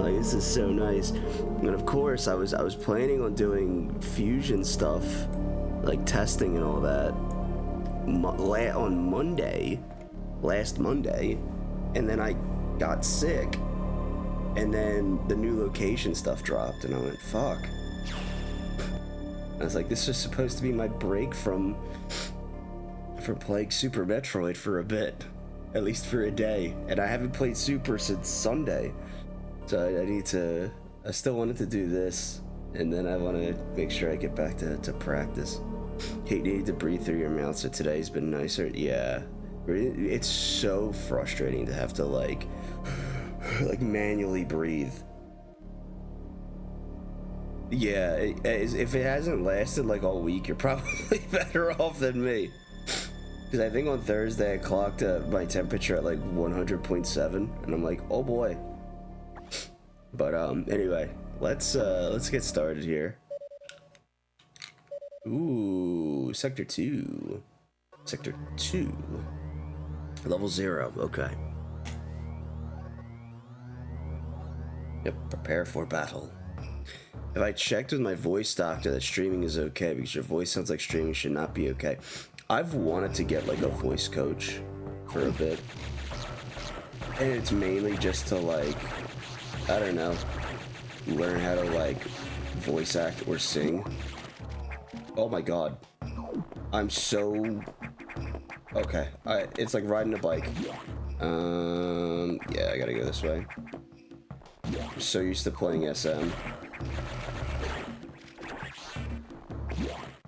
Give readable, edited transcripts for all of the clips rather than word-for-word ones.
Like, this is so nice. And of course, I was planning on doing fusion stuff, like testing and all that, on Monday, last Monday, and then I got sick, and then the new location stuff dropped, and I went, fuck. I was like, this is supposed to be my break from playing Super Metroid for a bit, at least for a day, and I haven't played Super since Sunday, so I still wanted to do this, and then I want to make sure I get back to practice. Hate needing to breathe through your mouth, so today's been nicer. Yeah, it's so frustrating to have to like manually breathe. Yeah, if it hasn't lasted like all week, you're probably better off than me. Because I think on Thursday I clocked my temperature at like 100.7, and I'm like, oh boy. But anyway, let's get started here. Ooh, Sector 2. Sector 2. Level 0, okay. Yep, prepare for battle. If I checked with my voice doctor that streaming is okay, because your voice sounds like streaming should not be okay. I've wanted to get like a voice coach for a bit. And it's mainly just to like, I don't know, learn how to like voice act or sing. Oh my god. I'm so... Okay, it's like riding a bike. Yeah, I gotta go this way. I'm so used to playing SM.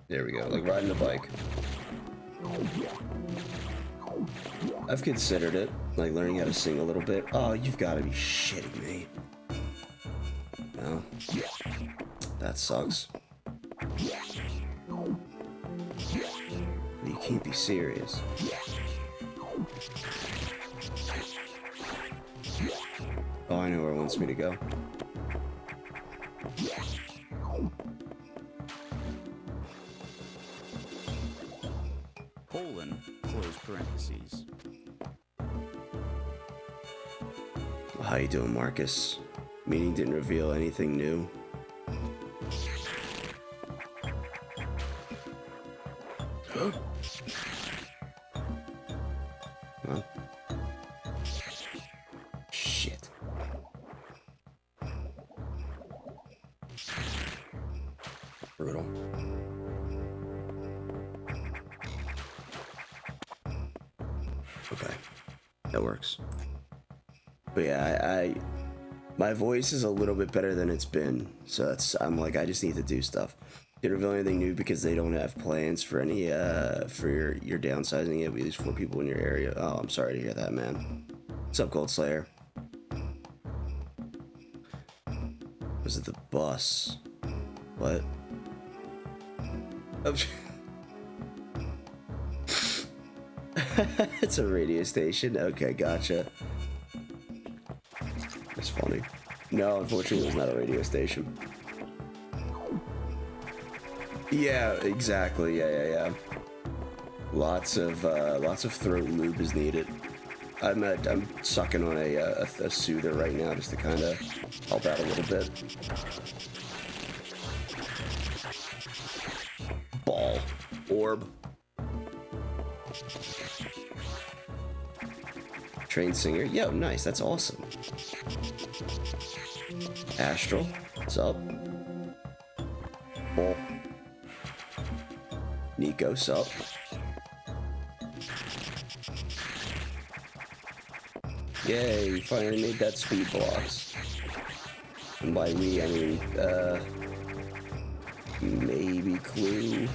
There we go, like riding a bike. I've considered it, like learning how to sing a little bit. Oh, you've gotta be shitting me. No. That sucks. You can't be serious. Oh, I know where it wants me to go. Colon, close parentheses. How you doing, Marcus? Meeting didn't reveal anything new. Huh? Shit. Brutal. Okay, that works. But yeah, my voice is a little bit better than it's been, so I'm like, I just need to do stuff. Didn't reveal anything new because they don't have plans for any for your downsizing it with these 4 people in your area. Oh, I'm sorry to hear that, man. What's up, Gold Slayer? Was it the bus? What? Oh, it's a radio station. Okay, gotcha. That's funny. No, unfortunately, it was not a radio station. Yeah, exactly. Yeah. Lots of throat lube is needed. I'm sucking on a soother right now just to kind of help out a little bit. Ball. Orb. Trained singer. Yo, nice. That's awesome. Astral. What's up? Ball. Nico, what's up? Yay, we finally made that speed blocks. And by we, I mean, maybe Clue.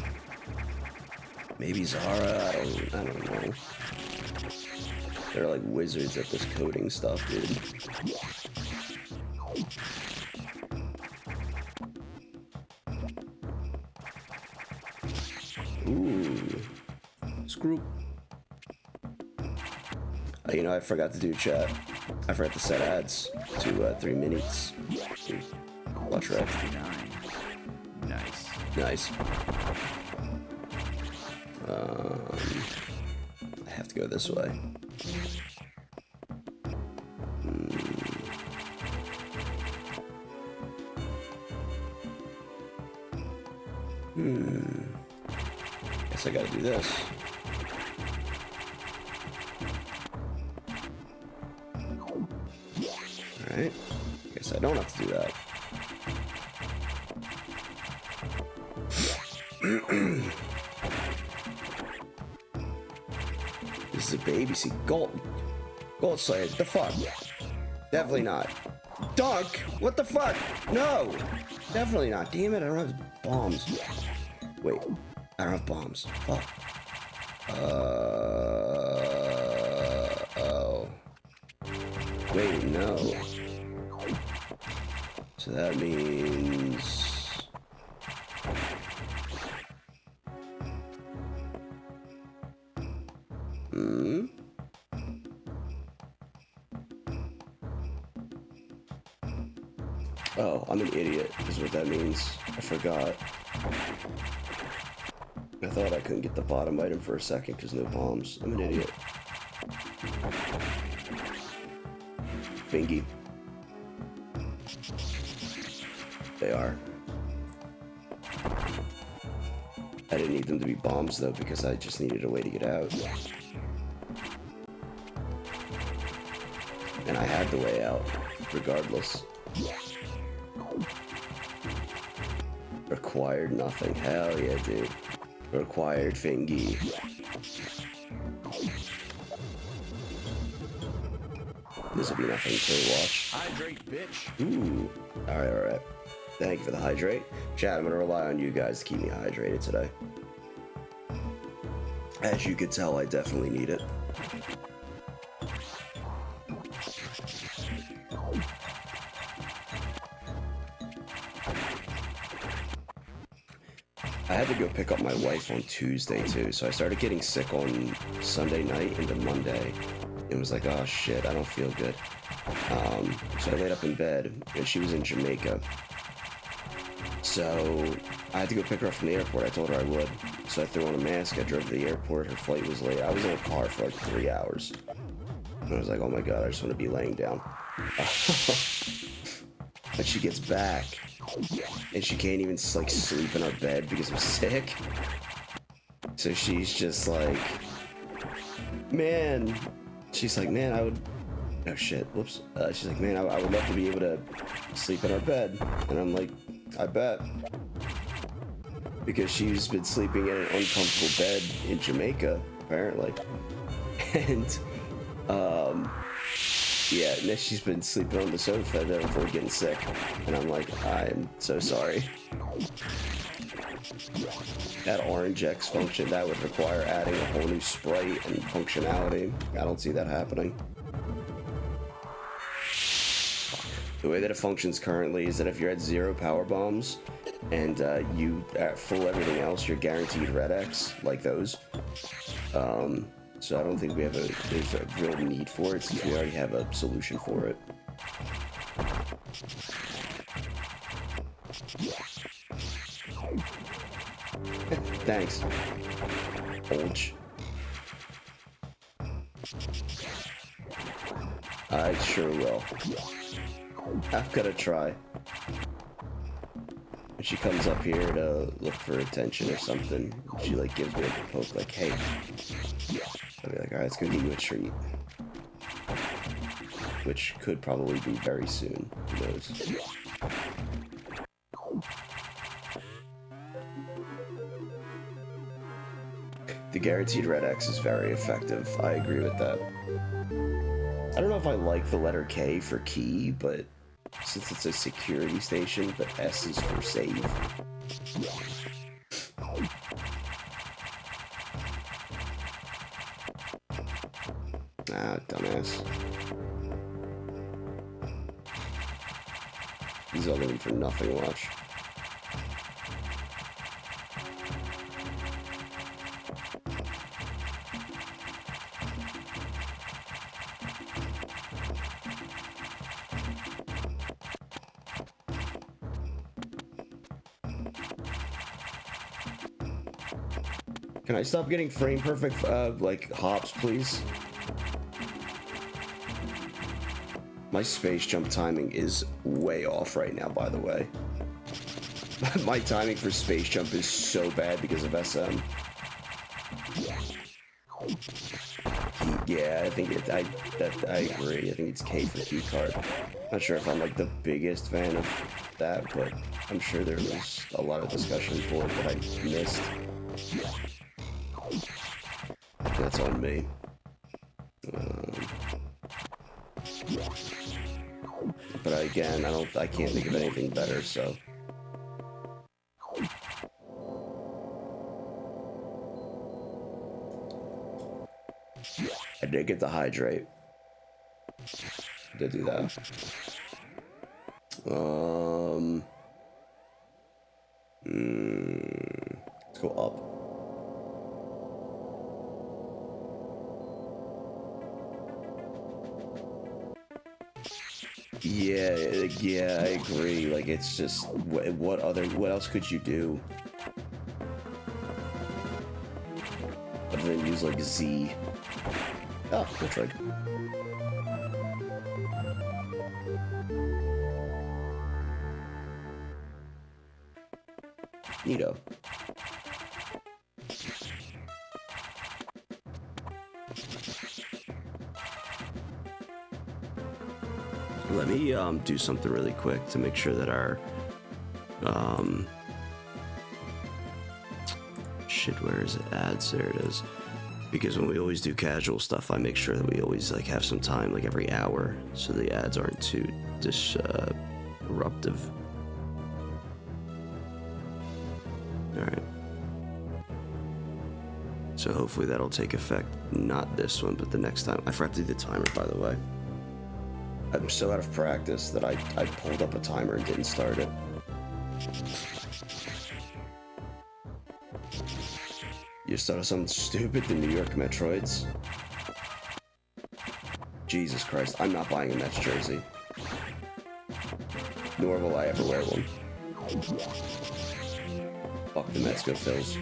Maybe Zara, I don't know. They're like wizards at this coding stuff, dude. Ooh. Screw. You know, I forgot to do chat. I forgot to set ads to 3 minutes. Watch red. Nice. I have to go this way. Guess I gotta do this. Alright. Guess I don't have to do that. This is a baby. See, Gold Slayer. The fuck? Definitely not. Dunk? What the fuck? No! Definitely not. Damn it, I don't have bombs. Wait, I don't have bombs. Fuck. Oh. Wait, no. So that means... Oh, I'm an idiot, is what that means. I forgot. I thought I couldn't get the bottom item for a second because no bombs. I'm an idiot. Fingy. They are. I didn't need them to be bombs though because I just needed a way to get out. And I had the way out, regardless. Required nothing. Hell yeah, dude. Required Fingy. This will be nothing to watch. Hydrate, bitch. Ooh. Alright. Thank you for the hydrate. Chat, I'm gonna rely on you guys to keep me hydrated today. As you can tell, I definitely need it. I had to go pick up my wife on Tuesday too, so I started getting sick on Sunday night into Monday. It was like, oh shit, I don't feel good. So I laid up in bed, and she was in Jamaica. So I had to go pick her up from the airport. I told her I would. So I threw on a mask, I drove to the airport, her flight was late. I was in a car for like 3 hours. And I was like, oh my god, I just want to be laying down. But she gets back, and she can't even like sleep in her bed because I'm sick. So she's just like, man, I would, oh shit, whoops. She's like, man, I would love to be able to sleep in our bed. And I'm like, I bet. Because she's been sleeping in an uncomfortable bed in Jamaica, apparently. And, yeah, and then she's been sleeping on the sofa before getting sick. And I'm like, I'm so sorry. That Orange X function, that would require adding a whole new sprite and functionality. I don't see that happening. The way that it functions currently is that if you're at 0 power bombs and you full everything else, you're guaranteed red X, like those. So I don't think there's a real need for it since we already have a solution for it. Thanks. Olge. I sure will. I'm gonna try. When she comes up here to look for attention or something, she like gives me like a poke like, hey. I'll be like, alright, let's go get you a treat. Which could probably be very soon. Who knows? The guaranteed red X is very effective. I agree with that. I don't know if I like the letter K for key, but since it's a security station, but S is for save. Ah, dumbass. These are all looking for nothing, watch. Can I stop getting frame perfect, like, hops, please? My space jump timing is way off right now, by the way. My timing for space jump is so bad because of SM. Yeah, I think I agree. I think it's K for key card. Not sure if I'm like the biggest fan of that, but I'm sure there was a lot of discussion for it that I missed. That's on me. But again, I can't think of anything better, so. I did get the hydrate. Did do that. Let's go up. Yeah, I agree. Like, it's just what else could you do other than use like Z? Oh, Metroid. Neato. Let me do something really quick to make sure that our shit, where is it? Ads, there it is. Because when we always do casual stuff, I make sure that we always like have some time, like every hour, so the ads aren't too disruptive. All right. So hopefully that'll take effect. Not this one, but the next time. I forgot to do the timer, by the way. I'm so out of practice that I pulled up a timer and didn't start it. You started something stupid, the New York Metroids. Jesus Christ, I'm not buying a Mets jersey. Nor will I ever wear one. Fuck the Mets, go Phils.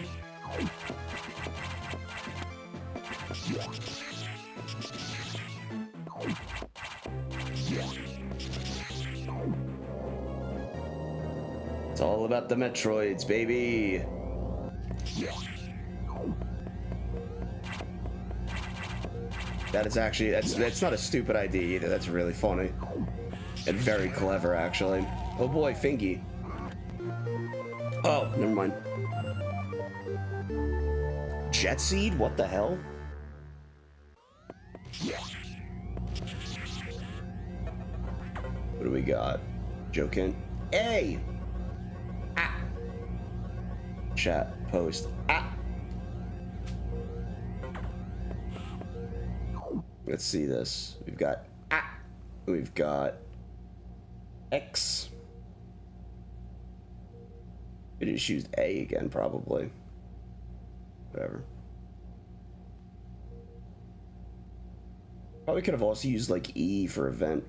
It's all about the Metroids, baby. That is actually, that's not a stupid idea either. That's really funny. And very clever, actually. Oh boy, Fingy. Oh, never mind. Jet Seed? What the hell? What do we got? Jokin? Hey! Ah! Chat, post. Ah! Let's see this. We've got ah. We've got X. We just used A again, probably. Whatever. Probably could have also used like E for event.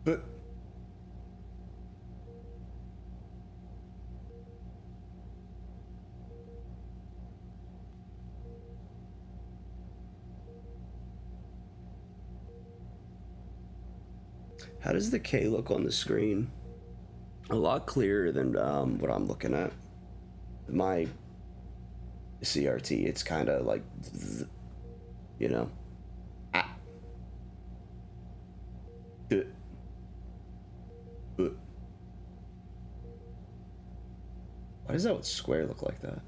But how does the K look on the screen? A lot clearer than what I'm looking at. My CRT, it's kind of like, you know. Ah. Why does that square look like that?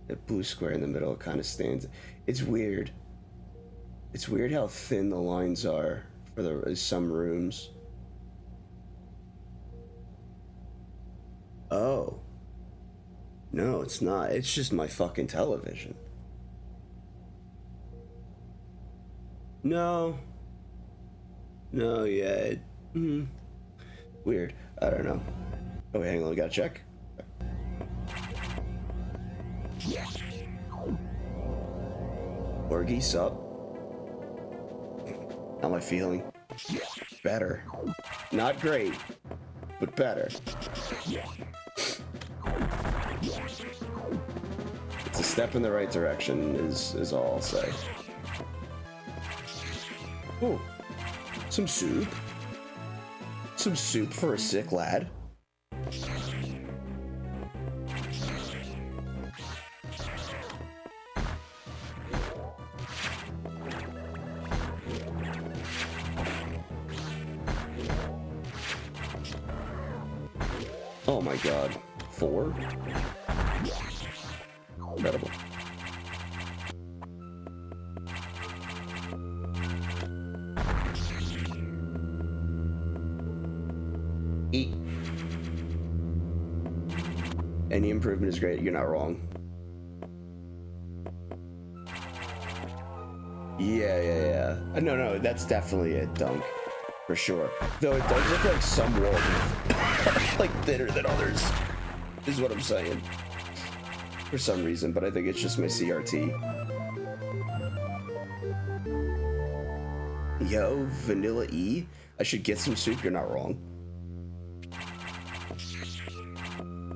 That blue square in the middle kind of stands. It's weird. It's weird how thin the lines are for some rooms. Oh. No, it's not. It's just my fucking television. No. No, yeah. Weird. I don't know. Oh, wait, hang on. We gotta check. Orgy, sup? How am I feeling? Better. Not great, but better. It's a step in the right direction, is all I'll say. Oh, some soup. Some soup for a sick lad. Oh my god. 4? Incredible. Eat. Any improvement is great. You're not wrong. Yeah. No, that's definitely a dunk. For sure. Though it does look like some walls like thinner than others, is what I'm saying. For some reason, but I think it's just my CRT. Yo, Vanilla E? I should get some soup, you're not wrong.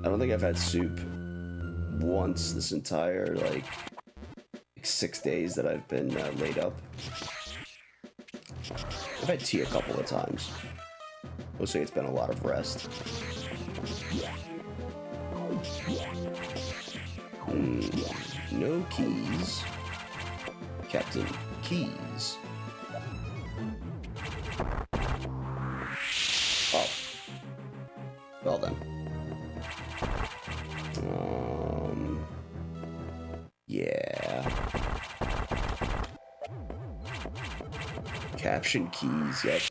I don't think I've had soup once this entire, like 6 days that I've been laid up. I've had tea a couple of times. Mostly it's been a lot of rest. No keys. Captain Keys. Oh. Well then. Yeah. Caption keys, yep.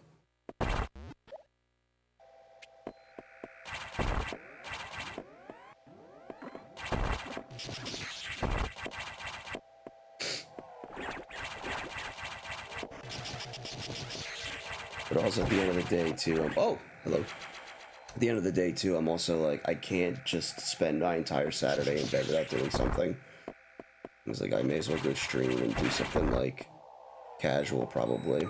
But also at the end of the day too, oh, hello. At the end of the day too, I'm also like, I can't just spend my entire Saturday in bed without doing something. I was like, I may as well go stream and do something like casual probably.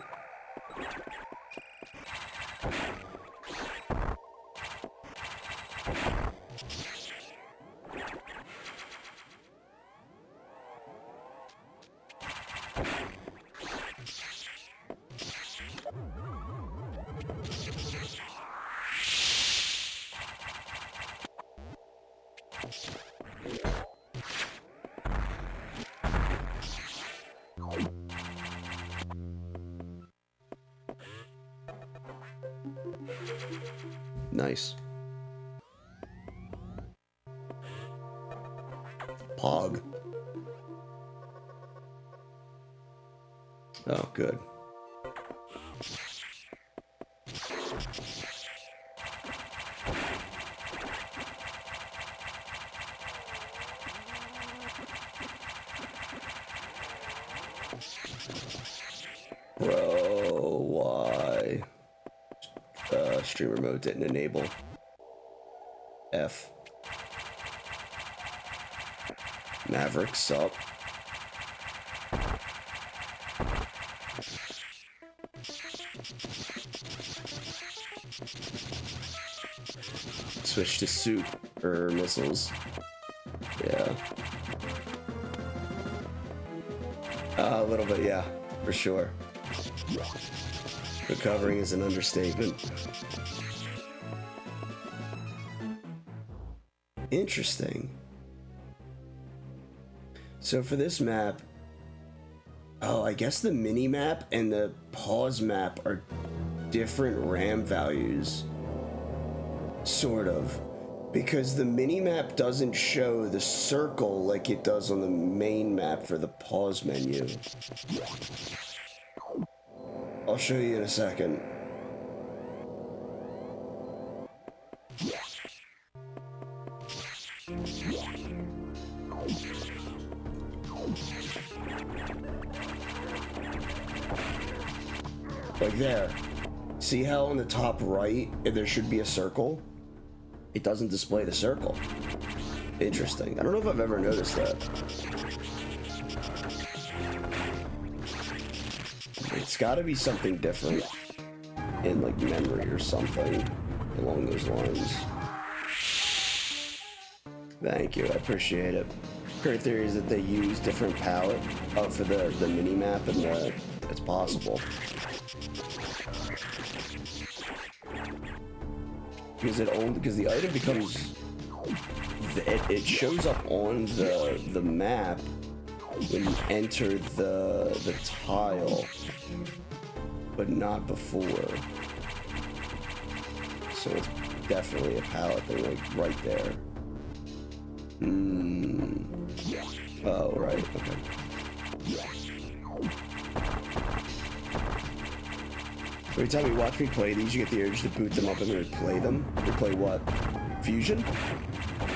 Nice. Pog. Oh, good. Bro, why? Streamer mode didn't enable. F. Mavericks up. Switch to soup or missiles. Yeah. A little bit, yeah, for sure. Recovering is an understatement. Interesting. So for this map, oh, I guess the mini map and the pause map are different RAM values. Sort of. Because the mini map doesn't show the circle like it does on the main map for the pause menu. I'll show you in a second. Like there. See how on the top right there should be a circle? It doesn't display the circle. Interesting. I don't know if I've ever noticed that. It's gotta be something different in like memory or something along those lines. Thank you, I appreciate it. Current theory is that they use different palette for the mini map, and it's possible. Because the item becomes it shows up on the map when you enter the tile, but not before. So it's definitely a palette thing, like right there. Oh, right, okay. Every time you watch me play these, you get the urge to boot them up and replay them. Replay what? Fusion?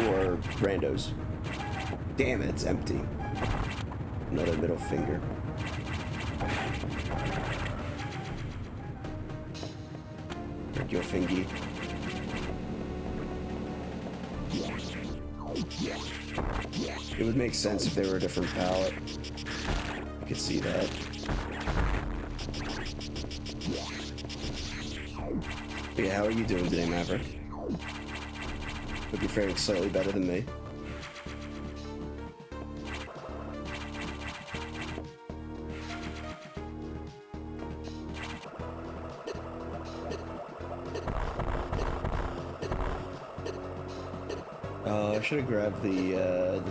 Or randos? Damn it, it's empty. Another middle finger. Break your fingy. It would make sense if they were a different palette. I could see that. But yeah, how are you doing today, Maverick? Hope you're faring slightly better than me. I should have grabbed the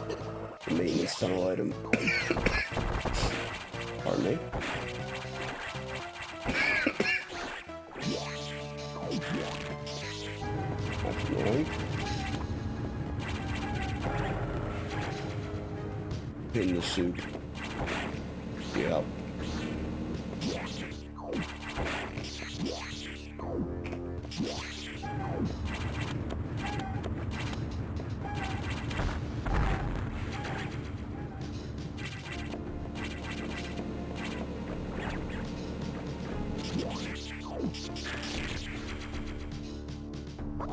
maintenance tunnel item. Pardon me. That's annoying. In the soup. Yep.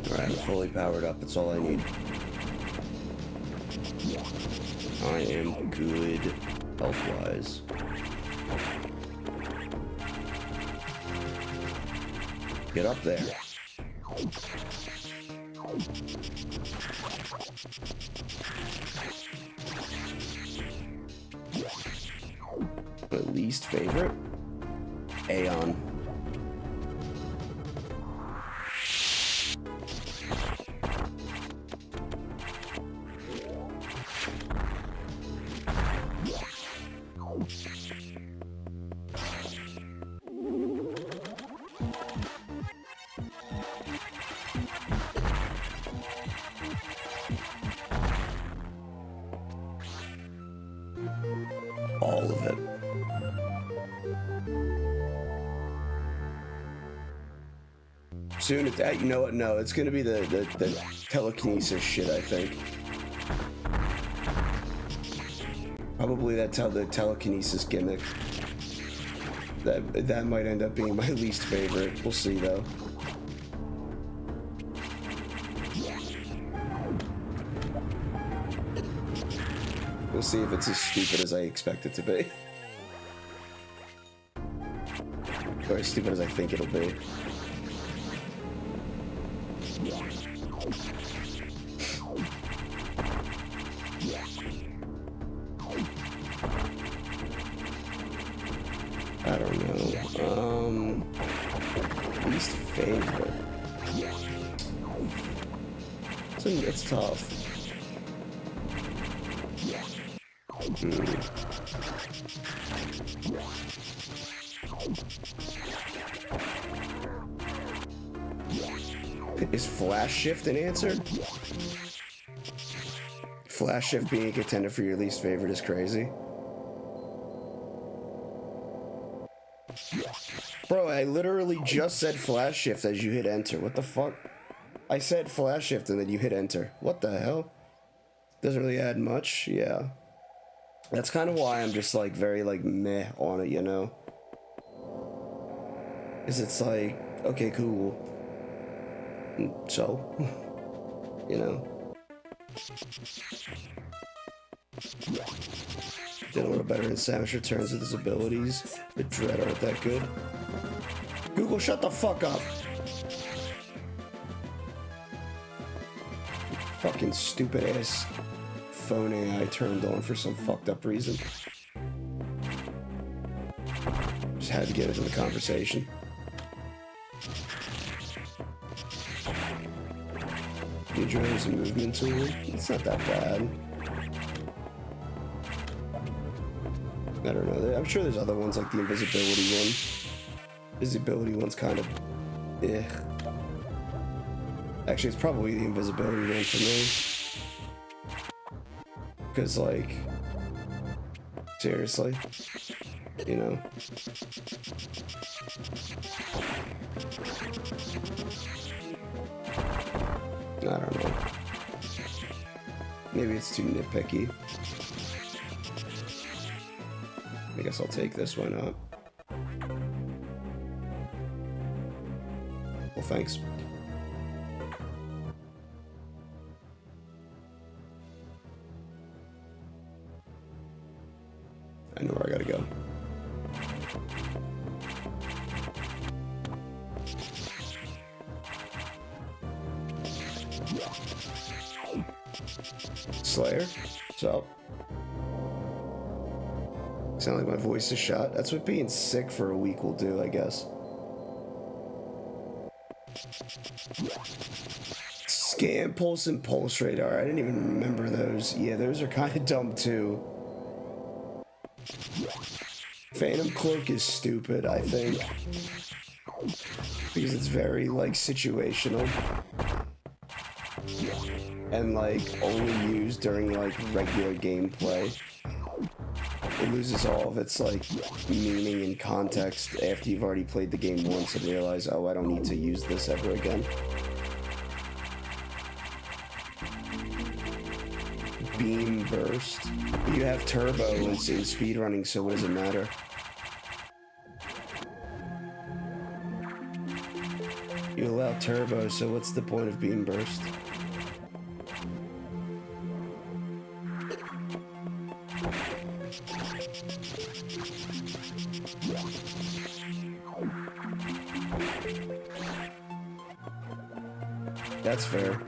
Alright, I'm fully powered up, that's all I need. I am good health-wise. Get up there. My least favorite? Aeon. All of it. Soon, you know what? No, it's gonna be the telekinesis shit, I think. Probably the telekinesis gimmick. That might end up being my least favorite. We'll see, though. We'll see if it's as stupid as I expect it to be. Or as stupid as I think it'll be. I don't know. Least favorite. It's tough. Is Flash Shift an answer? Flash Shift being a contender for your least favorite is crazy. Bro, I literally just said Flash Shift as you hit enter. What the fuck? I said Flash Shift and then you hit enter. What the hell? Doesn't really add much. Yeah. That's kind of why I'm just like very like meh on it, you know? Is it's like, okay, cool. So, you know. Did a little better in Samus Returns with his abilities. The Dread aren't that good. Google, shut the fuck up! fucking stupid ass phone AI turned on for some fucked up reason. Just had to get into the conversation. You join some movement tool? It's not that bad. I don't know. I'm sure there's other ones like the invisibility one. Visibility one's kind of eh. Actually, it's probably the invisibility one for me. Because, like, seriously, you know. I don't know. Maybe it's too nitpicky. I guess I'll take this, why not? Well, thanks. I know where I gotta go. Slayer? What's up? Sound like my voice is shot? That's what being sick for a week will do, I guess. Scan, pulse, and pulse radar. I didn't even remember those. Yeah, those are kind of dumb too. Phantom cloak is stupid, I think. Because it's very, like, situational. And, like, only used during, like, regular gameplay. It loses all of its, like, meaning and context after you've already played the game once and realize, oh, I don't need to use this ever again. Beam burst. You have turbo in speedrunning, so what does it matter? You allow turbo, so what's the point of beam burst? That's fair.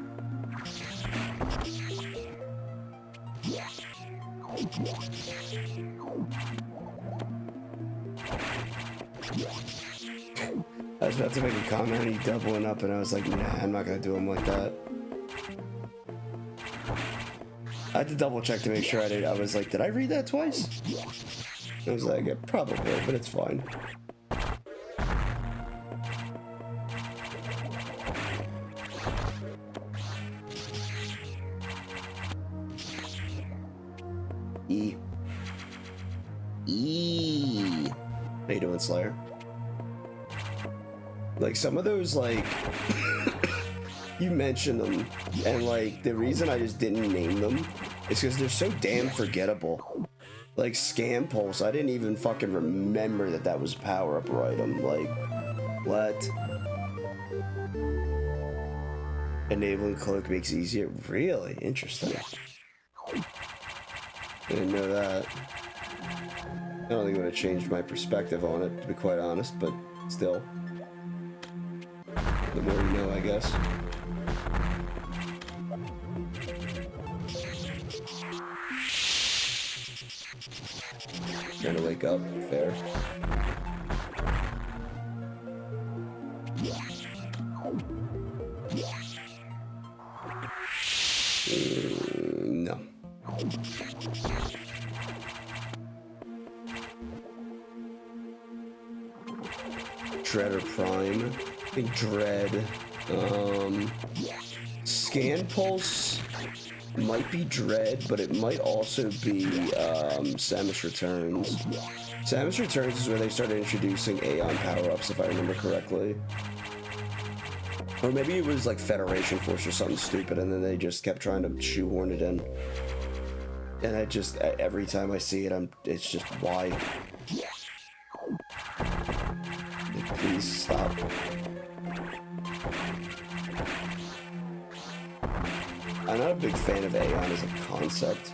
I was about to make a comment on you doubling up, and I was like, nah, I'm not gonna do them like that. I had to double check to make sure I did. I was like, did I read that twice? I was like, yeah, probably, but it's fine. How you doing, Slayer? Like, some of those, like, you mentioned them, and, like, the reason I just didn't name them is because they're so damn forgettable. Like, Scan Pulse, I didn't even fucking remember that that was a power-up item. Like, what? Enabling Cloak makes it easier? Really? Interesting. I didn't know that. I don't think it would have changed my perspective on it, to be quite honest, but still. The more you know, I guess. Trying to wake up, fair. No. Dread or Prime. I think Dread. Scan Pulse might be Dread, but it might also be Samus Returns. Samus Returns is where they started introducing Aeon power-ups, if I remember correctly. Or maybe it was like Federation Force or something stupid, and then they just kept trying to shoehorn it in. And I just, every time I see it, it's just, why? Please stop. I'm not a big fan of Aeon as a concept.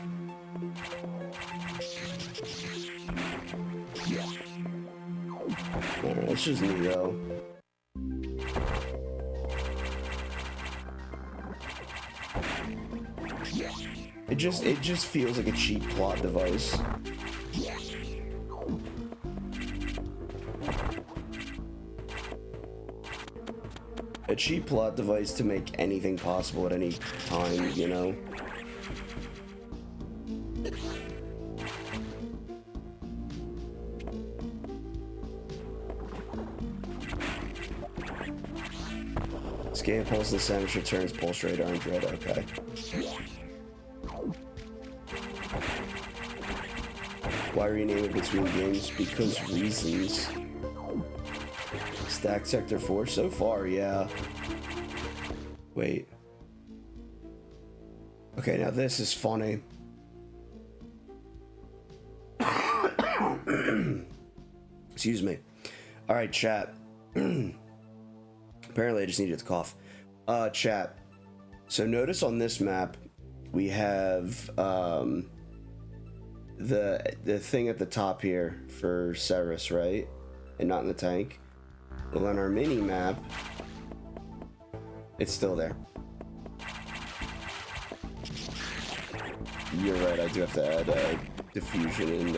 Alright, it's just me though. It just feels like a cheap plot device. A cheap plot device to make anything possible at any time, you know? Scan pulse and sandwich returns pulse rate orange red, okay. Why rename it between games? Because reasons. Stack Sector 4 so far, yeah. Wait. Okay, now this is funny. Excuse me. Alright, chat. Apparently I just needed to cough. Chat. So notice on this map, we have the thing at the top here for Ceres, right? And not in the tank. Well, on our mini map, it's still there. You're right, I do have to add diffusion and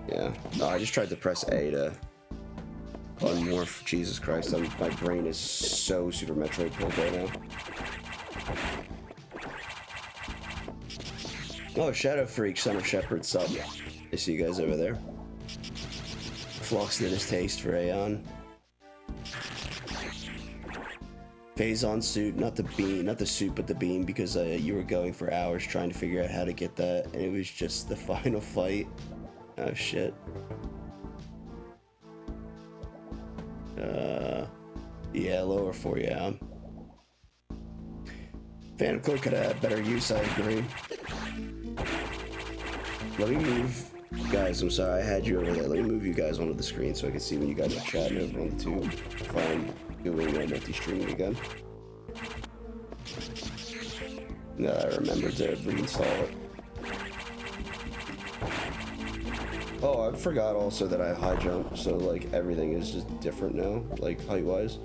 yeah. No, I just tried to press A to unmorph. Jesus Christ, my brain is so Super Metroid built right now. Oh, Shadow Freak, Son of Shepherd, sub. I see you guys over there. Flux did his taste for Aeon. Phazon suit, not the beam, not the suit, but the beam, because you were going for hours trying to figure out how to get that, and it was just the final fight. Oh shit. Yeah, lower 4, yeah. Phantom Cloak could have better use, I agree. Let me move, guys, I'm sorry, I had you over there. Let me move you guys onto the screen so I can see when you guys are chatting over on the tube. If I'm doing multi-streaming again. Now I remembered to reinstall it. Oh, I forgot also that I have high jump, so like everything is just different now, like height-wise.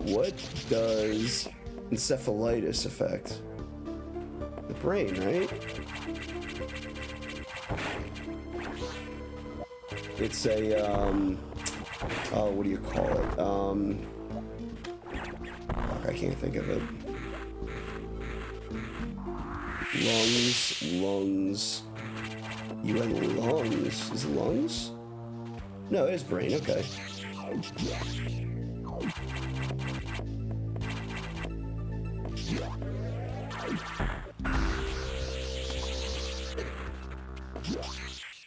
What does encephalitis affect? The brain, right? It's a, oh, what do you call it? I can't think of it. Lungs. You had lungs. Is it lungs? No, it is brain, okay.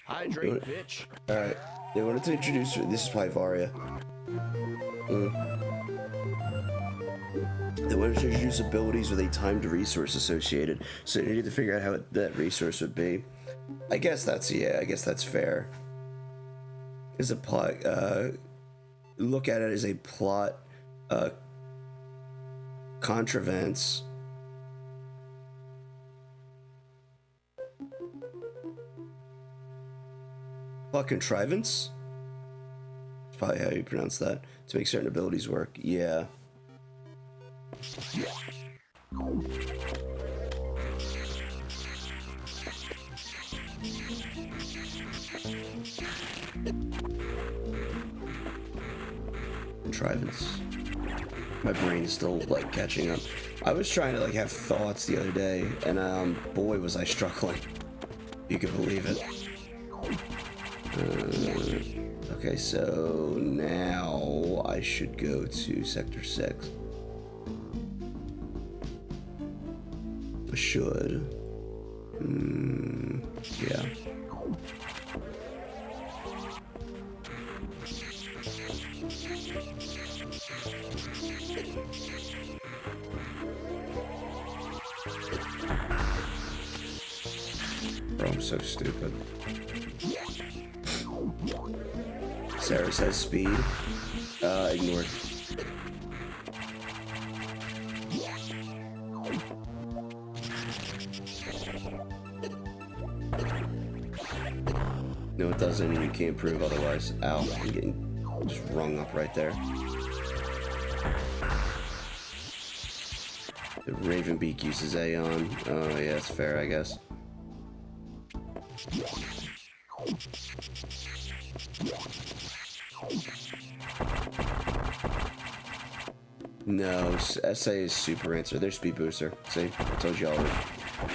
Hydrate, bitch. Alright, they wanted to introduce, this is probably Varia. They wanted to introduce abilities with a timed resource associated, so they needed to figure out how that resource would be. I guess that's, yeah, I guess that's fair. Is a plot, look at it as a plot, contrivance. Plot contrivance? That's probably how you pronounce that. To make certain abilities work, yeah. Contrivance. My brain is still like catching up. I was trying to like have thoughts the other day, and boy was I struggling. You can believe it. Okay, so now I should go to Sector 6. I should. Yeah. Bro, I'm so stupid. Sarah says speed. Ignored. No, it doesn't. in and you can't prove otherwise. Ow, I'm getting just rung up right there. The Ravenbeak uses Aeon. Oh yeah, it's fair, I guess. No, SA is super answer. They're speed booster. See, I told y'all were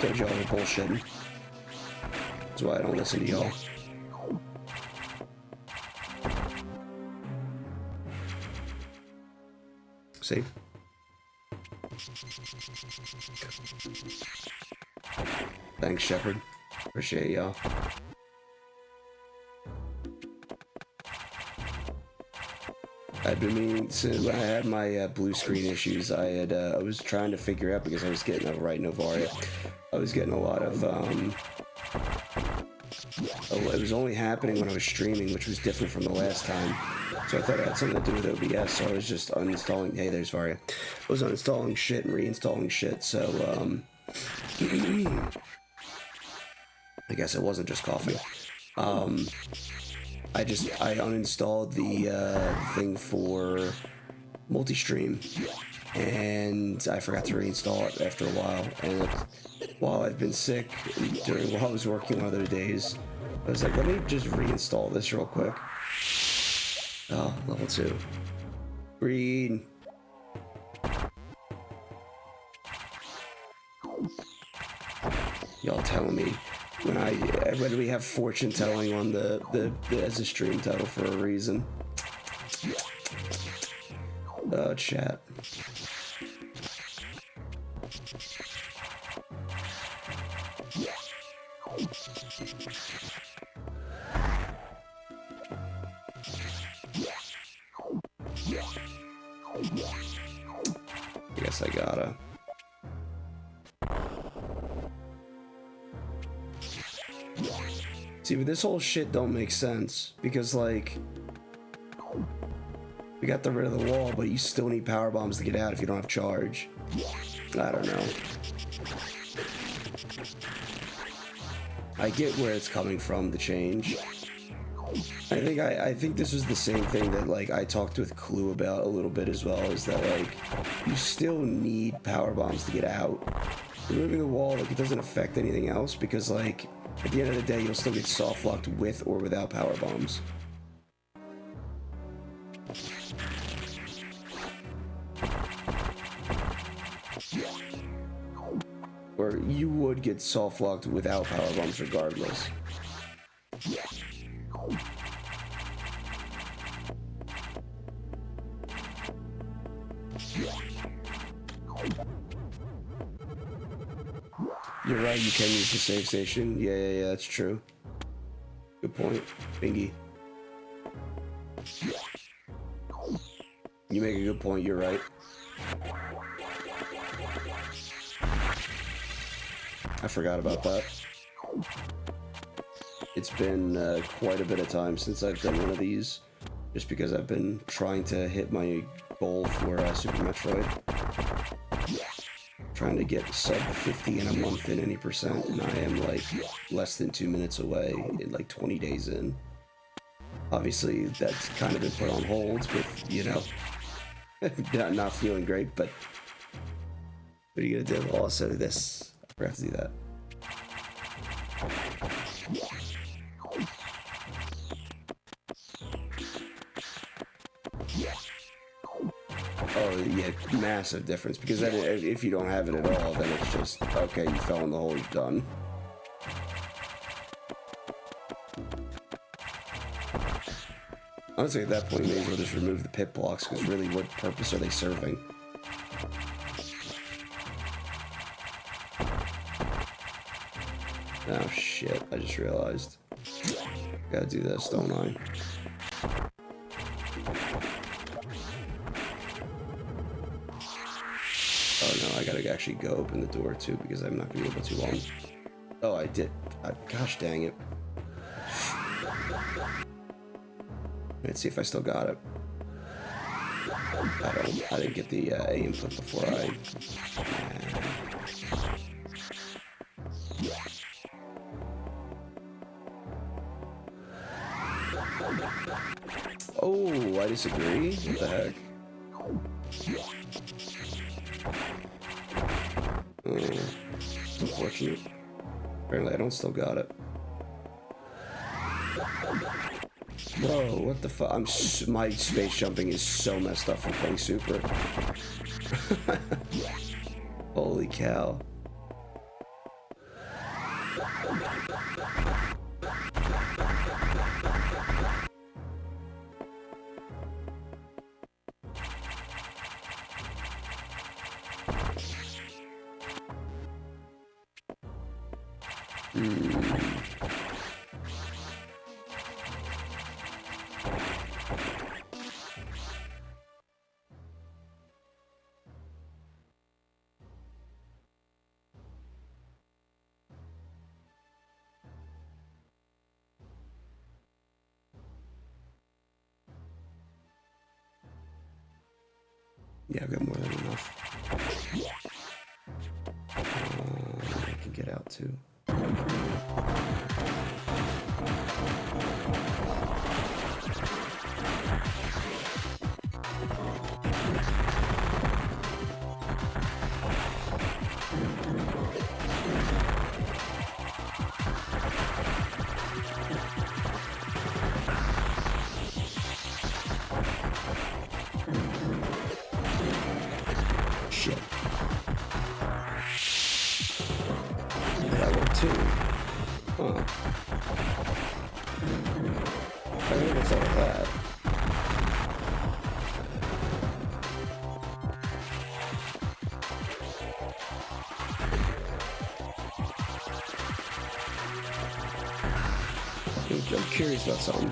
bullshitting. That's why I don't listen to y'all. See? Thanks, Shepard. Appreciate y'all. I've been meaning to, when I had my blue screen issues, I was trying to figure out, because I was getting Novaria, I was getting a lot of, it was only happening when I was streaming, which was different from the last time. So I thought it had something to do with OBS, so I was just uninstalling, hey, there's Varia. I was uninstalling shit and reinstalling shit, so, I guess it wasn't just coughing. I uninstalled the thing for multi-stream, and I forgot to reinstall it after a while. And while I've been sick, while I was working one of those days, I was like, let me just reinstall this real quick. Oh, level 2. Breed. Y'all telling me. When we have fortune telling on the as a stream title for a reason. Oh, chat. I guess I gotta. See, but this whole shit don't make sense, because, like, we got rid of the wall, but you still need power bombs to get out if you don't have charge. I don't know. I get where it's coming from, the change. I think this was the same thing that, like, I talked with Clue about a little bit as well, is that, like, you still need power bombs to get out. Removing the wall, like, it doesn't affect anything else, because, like, at the end of the day, you'll still get soft locked with or without power bombs. Or you would get soft locked without power bombs regardless. You're right, you can use the save station. Yeah, that's true. Good point, Bingy. You make a good point, you're right. I forgot about that. It's been quite a bit of time since I've done one of these, just because I've been trying to hit my goal for Super Metroid. Trying to get sub 50 in a month in any percent, and I am like less than 2 minutes away in like 20 days in. Obviously, that's kind of been put on hold with, you know, not feeling great, but what are you gonna do? Also, this, I forgot to do that. Oh yeah, massive difference, because then if you don't have it at all, then it's just, okay, you fell in the hole, you're done. Honestly, at that point, you may as well just remove the pit blocks, because really, what purpose are they serving? Oh shit, I just realized. Gotta do this, don't I? Oh no, I gotta actually go open the door too, because I'm not gonna be able to long. Oh, I did. Gosh dang it. Let's see if I still got it. I didn't get the A input before I... Oh, I disagree. What the heck? It's unfortunate. Apparently I don't still got it. Bro, what the fuck? My space jumping is so messed up from playing Super. Holy cow. Yeah, I've got more than enough. I can get out too. Shit. That one too. Huh. I never thought of that. I'm curious about something.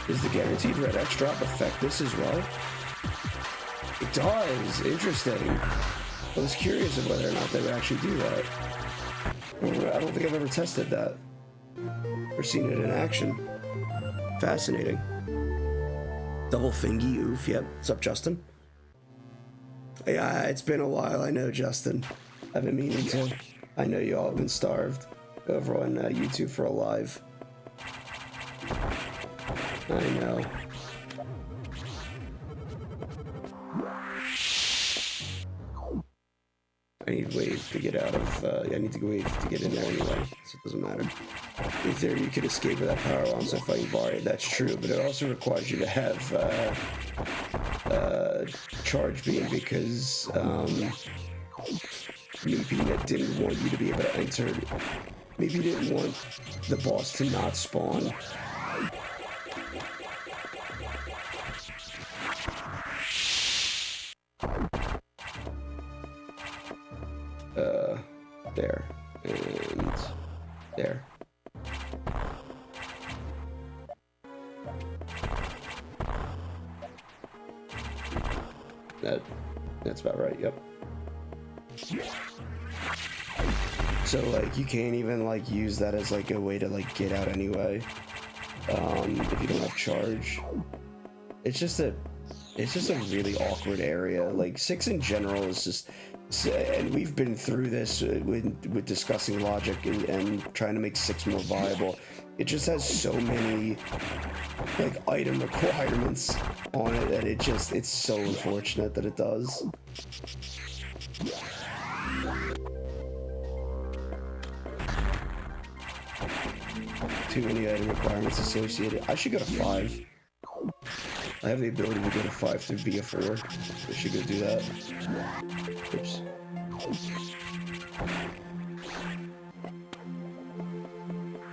Does the guaranteed red X drop affect this as well? It does. Interesting. I was curious of whether or not they would actually do that. I don't think I've ever tested that or seen it in action. Fascinating. Double fingy, oof. Yep. What's up, Justin? Yeah, it's been a while. I know, Justin. I've been meaning to. I know you all have been starved over on YouTube for a live. I know. I need wave to get out of, I need to wave to get in there anyway, so it doesn't matter. In theory, you could escape with that power while I'm still fighting Varia, that's true, but it also requires you to have, charge beam, because, maybe that didn't want you to be able to enter, maybe you didn't want the boss to not spawn. There, and there. That's about right, yep. So, like, you can't even, like, use that as, like, a way to, like, get out anyway, if you don't have charge. It's just a really awkward area. Like, 6 in general is just, and we've been through this with discussing logic and trying to make 6 more viable. It just has so many, like, item requirements on it that it's so unfortunate that it does. Too many item requirements associated. I should go to 5. I have the ability to go to 5 through via 4. I should go do that. Oops.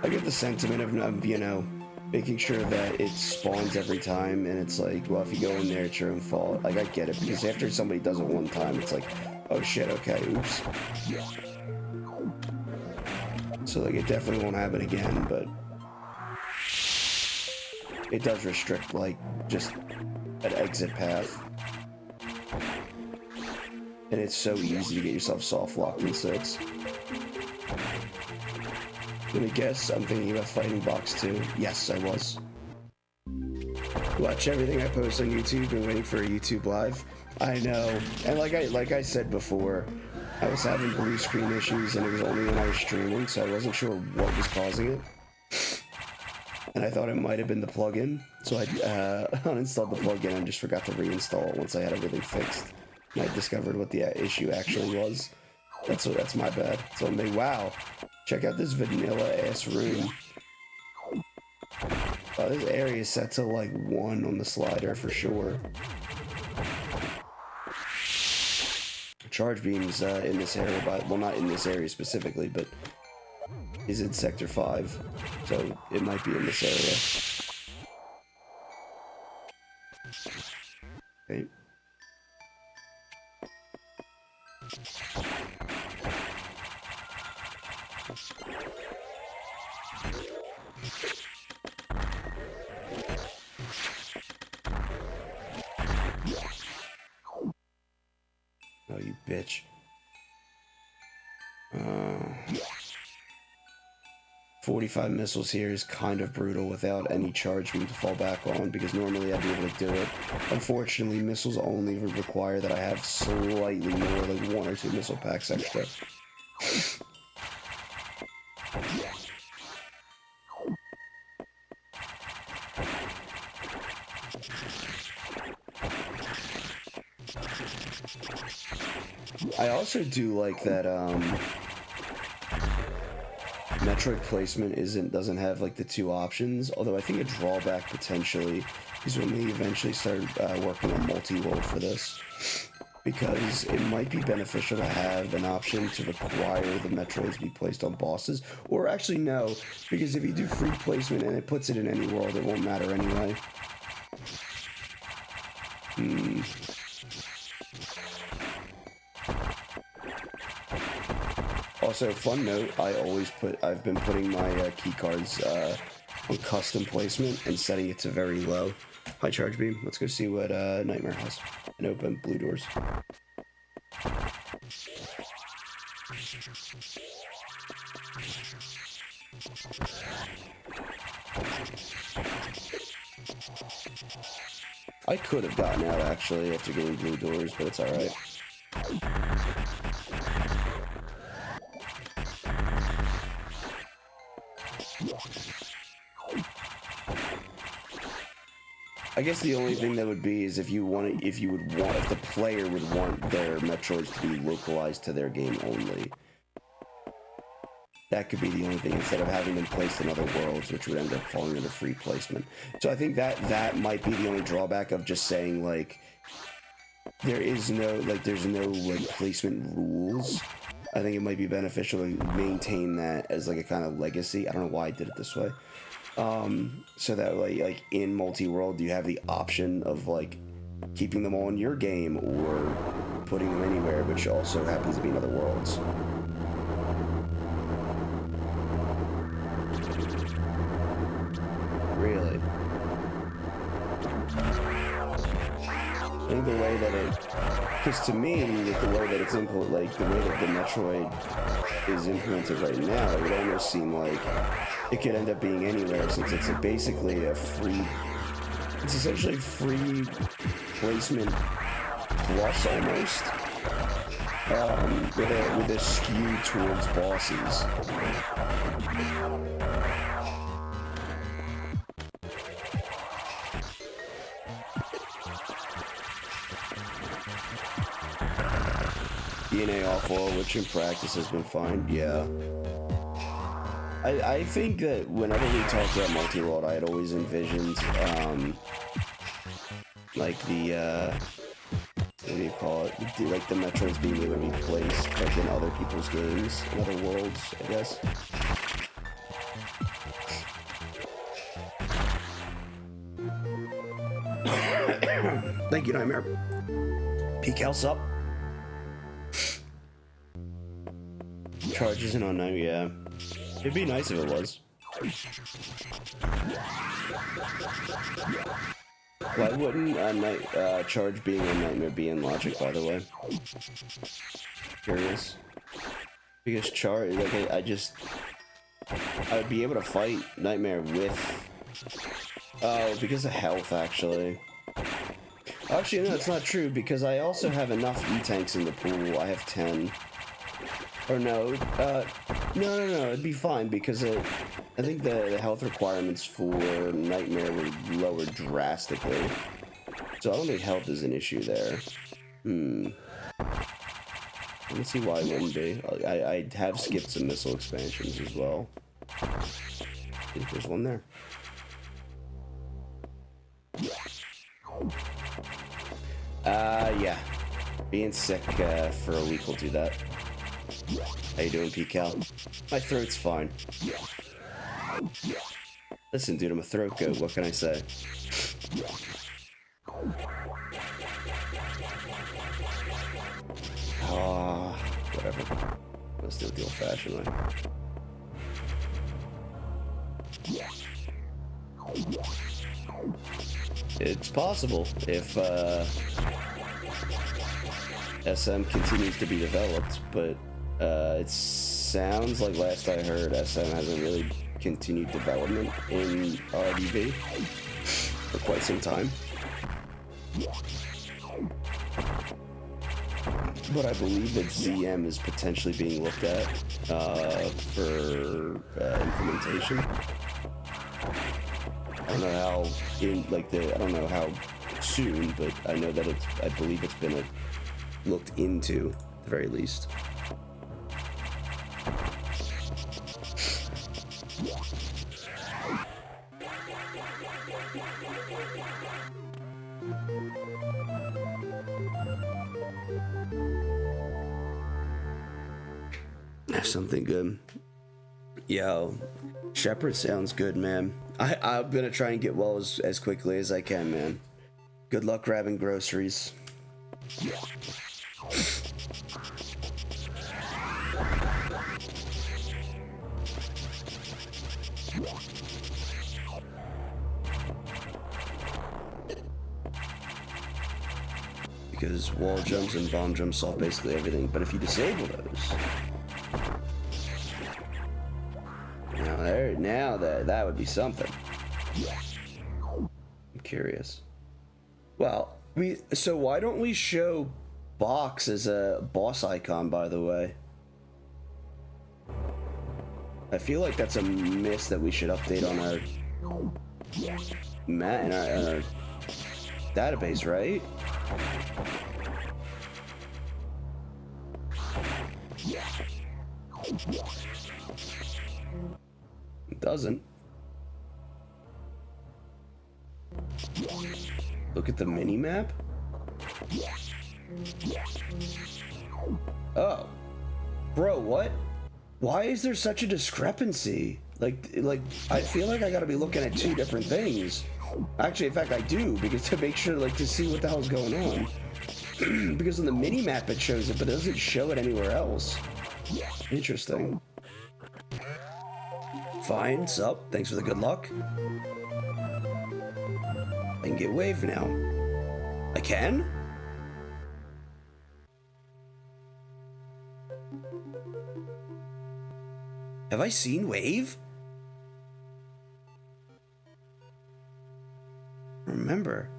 I get the sentiment of, you know, making sure that it spawns every time, and it's like, well, if you go in there, it's your own fault. Like, I get it, because after somebody does it one time, it's like, oh shit, okay, oops. So, like, it definitely won't happen again, but it does restrict, like, just an exit path. And it's so easy to get yourself soft locked in 6. Let me guess, I'm thinking about fighting box 2. Yes, I was. Watch everything I post on YouTube and waiting for a YouTube live. I know. And like I said before, I was having blue screen issues, and it was only when I was streaming, so I wasn't sure what was causing it. And I thought it might have been the plugin, so I uninstalled the plugin and just forgot to reinstall it once I had everything fixed. And I discovered what the issue actually was. That's my bad. So I made, wow, check out this vanilla ass room. Oh, this area is set to like 1 on the slider for sure. Charge beams in this area, well, not in this area specifically, but is in Sector 5, so it might be in this area. Okay. Oh, you bitch. 45 missiles here is kind of brutal without any charge beam to fall back on, because normally I'd be able to do it. Unfortunately, missiles only require that I have slightly more, like 1 or 2 missile packs extra. I also do like that, Metroid placement doesn't have like the 2 options, although I think a drawback potentially is when they eventually start working on multi-world for this, because it might be beneficial to have an option to require the Metroids be placed on bosses, or actually no, because if you do free placement and it puts it in any world, it won't matter anyway. Also, fun note, I've been putting my key cards on custom placement and setting it to very low. Hi, Charge Beam. Let's go see what Nightmare has. And open blue doors. I could have gotten out actually after getting blue doors, but it's alright. I guess the only thing that would be is if the player would want their Metroids to be localized to their game only. That could be the only thing, instead of having them placed in other worlds, which would end up falling under free placement. So I think that might be the only drawback of just saying, like, there's no placement rules. I think it might be beneficial to maintain that as like a kind of legacy. I don't know why I did it this way. So that like in multi-world you have the option of like keeping them all in your game or putting them anywhere, which also happens to be in other worlds. Really? I think the way that because to me, the way that it's the way that the Metroid is implemented right now, it would almost seem like it could end up being anywhere, since it's basically it's essentially free placement plus almost, with a skew towards bosses. DNA awful, which in practice has been fine, yeah. I think that whenever we talked about multi-world, I had always envisioned, like the, what do you call it? Like the Metroids being able to be placed like in other people's games, in other worlds, I guess. Thank you, Nightmare. Peak health up. Charge isn't on 9, yeah. It'd be nice if it was. Why wouldn't Charge being a Nightmare be in logic, by the way? Curious. Because Charge, like, I would be able to fight Nightmare with... Oh, because of health, actually. Actually, no, it's not true, because I also have enough E-tanks in the pool. I have 10. Or no, no, it'd be fine because I think the health requirements for Nightmare were lowered drastically. So I don't think health is an issue there. Let me see why it wouldn't be. I have skipped some missile expansions as well. There's one there. Yeah. Being sick for a week will do that. How you doing, P-Cal? My throat's fine. Listen, dude, I'm a throat goat. What can I say? Whatever. Let's do it the old-fashioned way. It's possible if SM continues to be developed, but it sounds like last I heard SM hasn't really continued development in RDV for quite some time. But I believe that ZM is potentially being looked at for implementation. I don't know how I don't know how soon, but I know that I believe it's been looked into at the very least. Something good. Yo, Shepherd sounds good, man. I'm gonna try and get well as quickly as I can, man. Good luck grabbing groceries. Because wall jumps and bomb jumps solve basically everything, but if you disable those, now that would be something. I'm curious. Well, so why don't we show Box as a boss icon, by the way? I feel like that's a miss that we should update on our in our database, right? It doesn't. Look at the mini map. Oh, bro, what? Why is there such a discrepancy? Like I feel like I gotta be looking at two different things. Actually, in fact, I do, because to make sure, like, to see what the hell's going on. Because on the mini map it shows it, but it doesn't show it anywhere else. Interesting. Fine, sup, thanks for the good luck. I can get wave now. I can? Have I seen wave? Remember.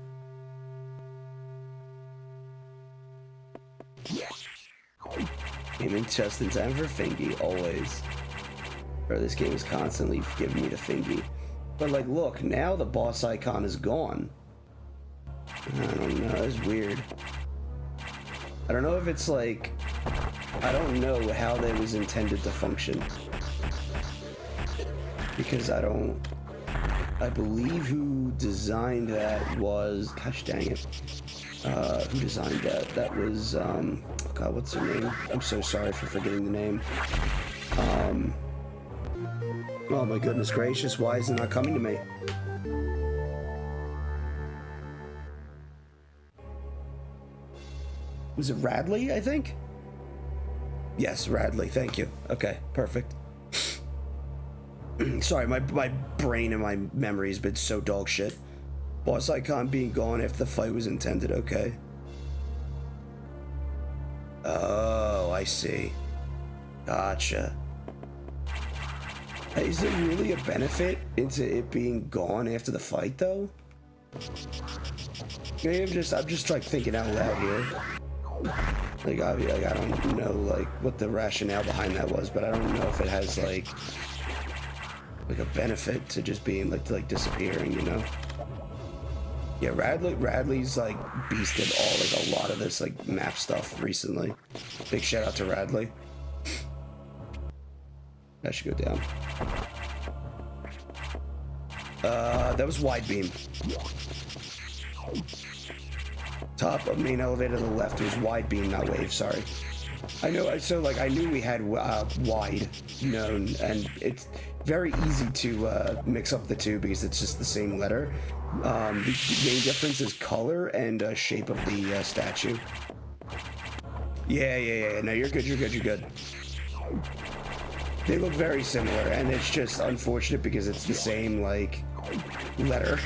Came in just in time for Fingy, always. Bro, this game is constantly giving me the Fingy. But like, look, now the boss icon is gone. I don't know, it's weird. I don't know if it's like, I don't know how that was intended to function. Because I believe who designed that was, gosh dang it. Who designed that? That was, oh God, what's her name? I'm so sorry for forgetting the name. Oh my goodness gracious, why is it not coming to me? Was it Radley, I think? Yes, Radley, thank you. Okay, perfect. Sorry, my brain and my memory has been so dog shit. Boss icon being gone after the fight was intended, okay. Oh, I see. Gotcha. Is there really a benefit into it being gone after the fight, though? Maybe I'm just like thinking out loud here. Like, I don't know, like, what the rationale behind that was, but I don't know if it has, like a benefit to just being, like disappearing, you know? Yeah, Radley's, like, beasted a lot of this, like, map stuff recently. Big shout out to Radley. That should go down. That was wide beam. Top of main elevator to the left was wide beam, not wave, sorry. I know, so like I knew we had wide known, and it's very easy to mix up the two because it's just the same letter. The main difference is color and shape of the statue. Yeah. No, you're good. They look very similar, and it's just unfortunate because it's the same, like, letter.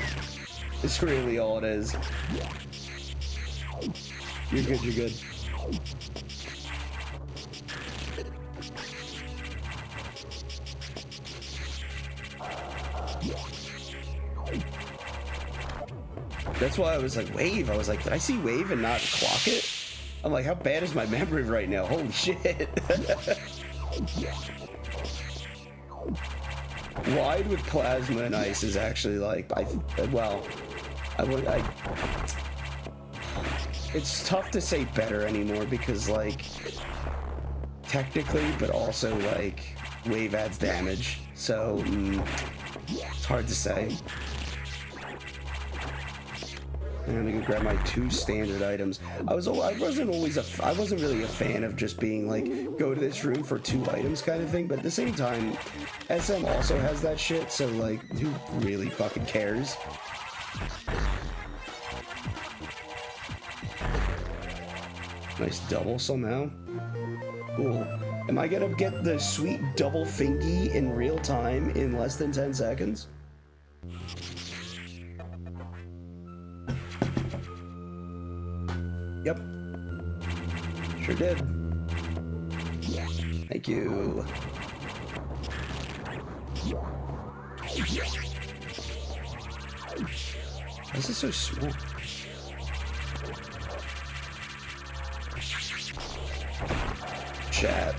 It's really all it is. You're good. That's why I was like, wave. I was like, did I see wave and not clock it? I'm like, how bad is my memory right now? Holy shit. Wide with plasma and ice is actually like, it's tough to say better anymore because, like, technically, but also, like, wave adds damage, so it's hard to say. I'm gonna go grab my 2 standard items. I wasn't really a fan of just being like, go to this room for 2 items kind of thing, but at the same time, SM also has that shit, so like, who really fucking cares? Nice double somehow. Cool. Am I gonna get the sweet double fingy in real time in less than 10 seconds? Yep. Sure did. Thank you. Why is this so small? Chat.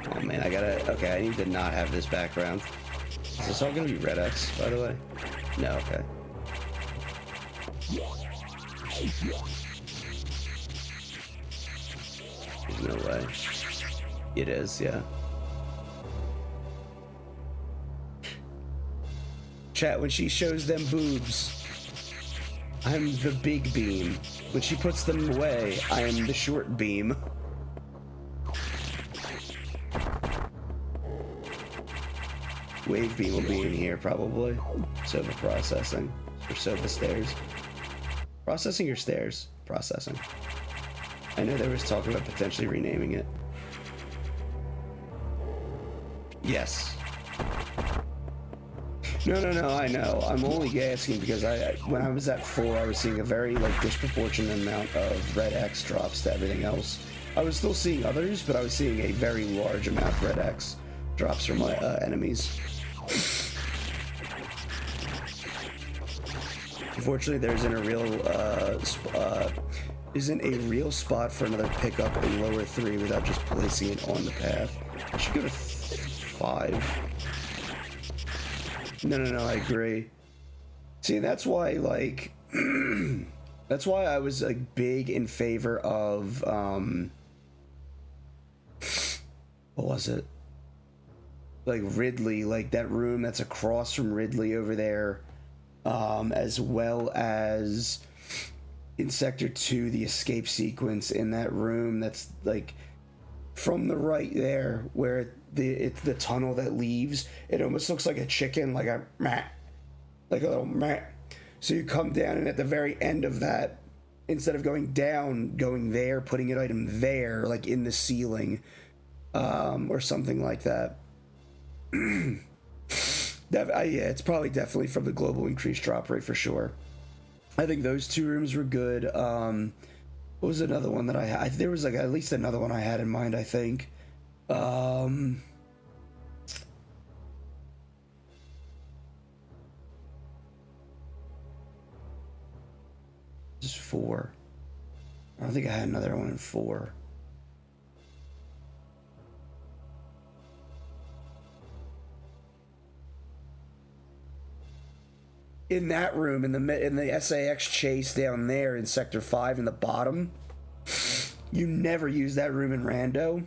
Oh man, okay, I need to not have this background. Is this all gonna be Red X, by the way? No, okay. There's no way. It is, yeah. Chat, when she shows them boobs, I'm the big beam. When she puts them away, I am the short beam. Wave beam will be in here, probably. Sova processing. Or Sova stairs. Processing or stairs? Processing. I know there was talk about potentially renaming it. Yes. No, I know. I'm only asking because when I was at 4, I was seeing a very, like, disproportionate amount of Red X drops to everything else. I was still seeing others, but I was seeing a very large amount of Red X drops from my enemies. Unfortunately, there isn't a real spot for another pickup in lower 3 without just placing it on the path. I should go to 5. No, I agree. See, that's why, like, that's why I was, like, big in favor of, what was it? Like, Ridley, like, that room that's across from Ridley over there, as well as in Sector 2, the escape sequence in that room that's, like, from the right there, where it's the tunnel that leaves. It almost looks like a chicken, like a little meh. So you come down, and at the very end of that, instead of going down, going there, putting an item there, like in the ceiling, or something like that. Yeah, it's probably definitely from the global increased drop rate for sure. I think those 2 rooms were good. What was another one that I had? There was like at least another one I had in mind, I think. Just 4. I don't think I had another one in 4. In that room, in the SAX chase down there in Sector 5 in the bottom, you never use that room in Rando.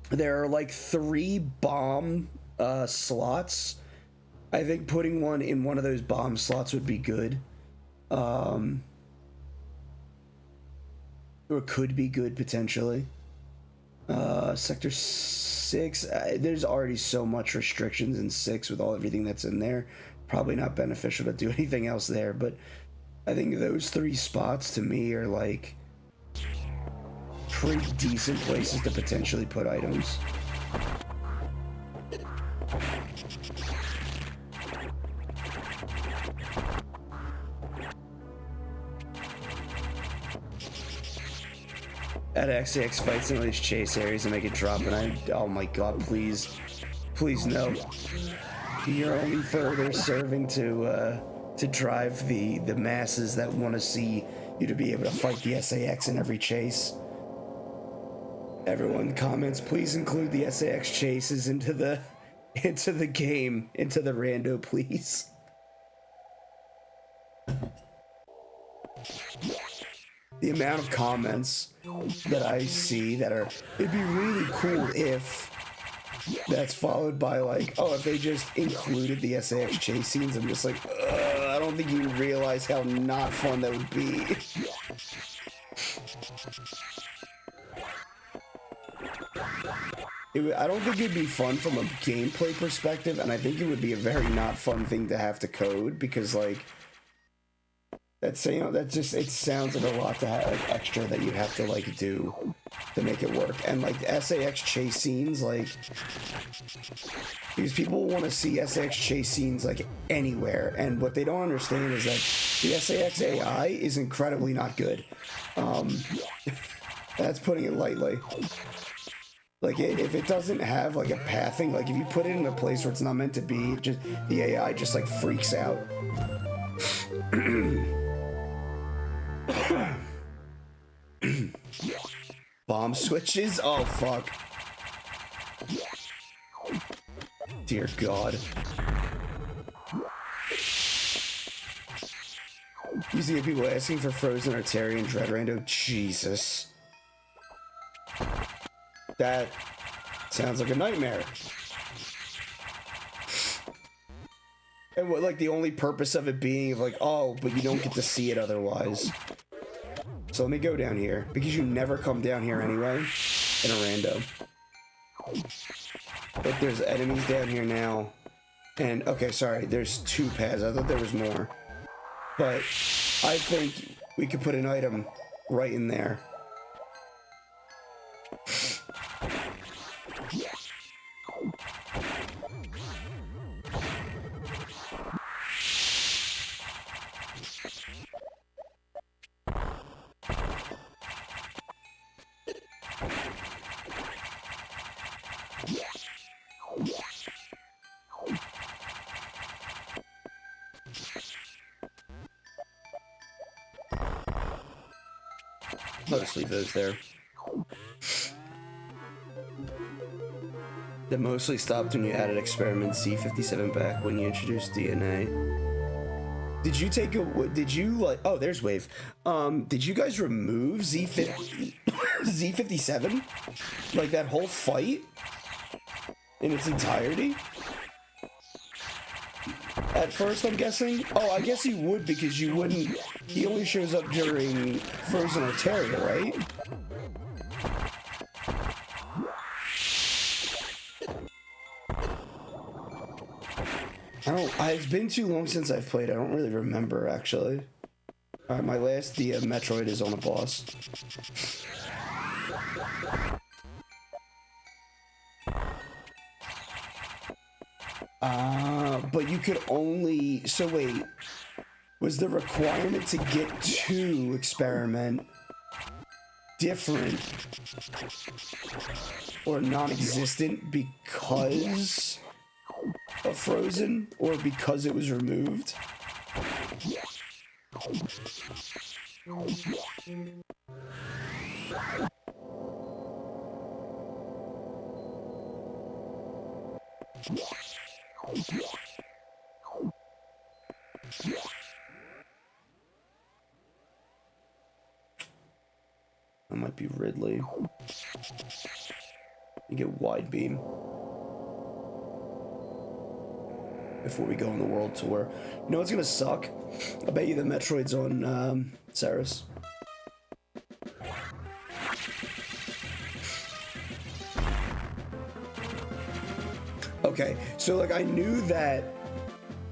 There are like 3 bomb slots. I think putting one in one of those bomb slots would be good. Or could be good potentially. Sector 6, there's already so much restrictions in 6 with everything that's in there. Probably not beneficial to do anything else there, but I think those 3 spots to me are like pretty decent places to potentially put items. At XCX fight some of these chase areas and make it drop, and oh my god, please no. You're only further serving to drive the masses that want to see you to be able to fight the SAX in every chase. Everyone comments, please include the SAX chases into the game, into the rando, please. The amount of comments that I see that are, it'd be really cool if that's followed by like, oh, if they just included the SAX chase scenes. I'm just like, I don't think you realize how not fun that would be. I don't think it'd be fun from a gameplay perspective, and I think it would be a very not fun thing to have to code, because like that's, you know, that just, it sounds like a lot to have like extra that you have to like do to make it work. And like the SAX chase scenes, like, because people want to see SAX chase scenes like anywhere, and what they don't understand is that the SAX AI is incredibly not good. That's putting it lightly. Like, if it doesn't have like a pathing, like if you put it in a place where it's not meant to be, just the AI just like freaks out. Bomb switches? Oh fuck. Dear God. You see people asking for Frozen Arteria and Dread Rando? Jesus. That sounds like a nightmare. And what, like, the only purpose of it being of like, oh, but you don't get to see it otherwise. So let me go down here, because you never come down here anyway in a rando. But there's enemies down here now. And, okay, sorry, there's 2 paths. I thought there was more. But I think we could put an item right in there. I'll just leave those there. That mostly stopped when you added experiment C57 back when you introduced DNA. Did you take a, did you like, oh, there's Wave. Did you guys remove Z57? Like that whole fight? In its entirety? At first, I'm guessing? Oh, I guess he would, because you wouldn't, he only shows up during Frozen Arteria, right? It's been too long since I've played. I don't really remember, actually. Alright, my last Metroid is on the boss. But you could only... So wait, was the requirement to get to experiment different or non-existent because of Frozen or because it was removed. That might be Ridley. You get wide beam before we go on the world tour. You know what's gonna suck? I bet you the Metroid's on Saris. Okay, so like I knew that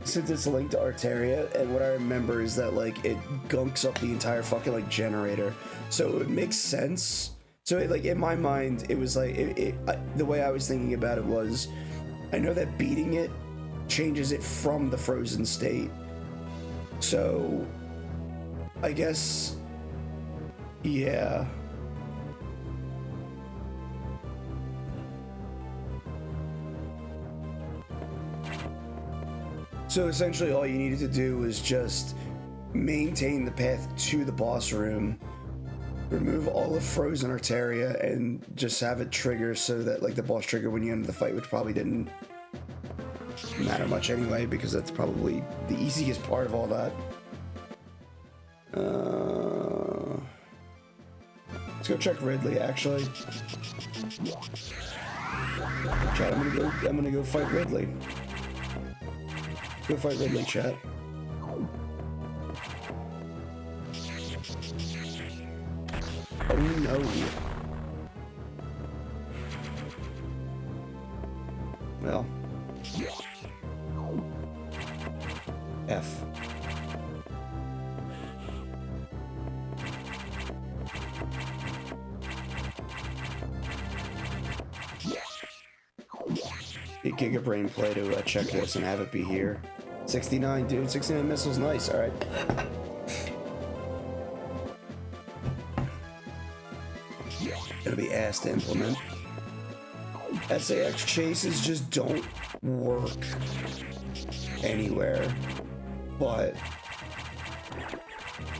since it's linked to Arteria, and what I remember is that like it gunks up the entire fucking like generator, so it makes sense. So it, like in my mind, it was like the way I was thinking about it was, I know that beating it changes it from the frozen state. So I guess, yeah. So essentially all you needed to do was just maintain the path to the boss room, remove all of Frozen Arteria, and just have it trigger so that like the boss trigger when you end the fight, which probably didn't matter much anyway, because that's probably the easiest part of all that. Let's go check Ridley actually. Chat, I'm gonna go fight Ridley. Go fight Ridley, chat. Oh no. Well. F. Get Gigabrain play to check this and have it be here. 69, dude. 69 missiles, nice. All right. Gonna be ass to implement. SAX chases just don't work anywhere, but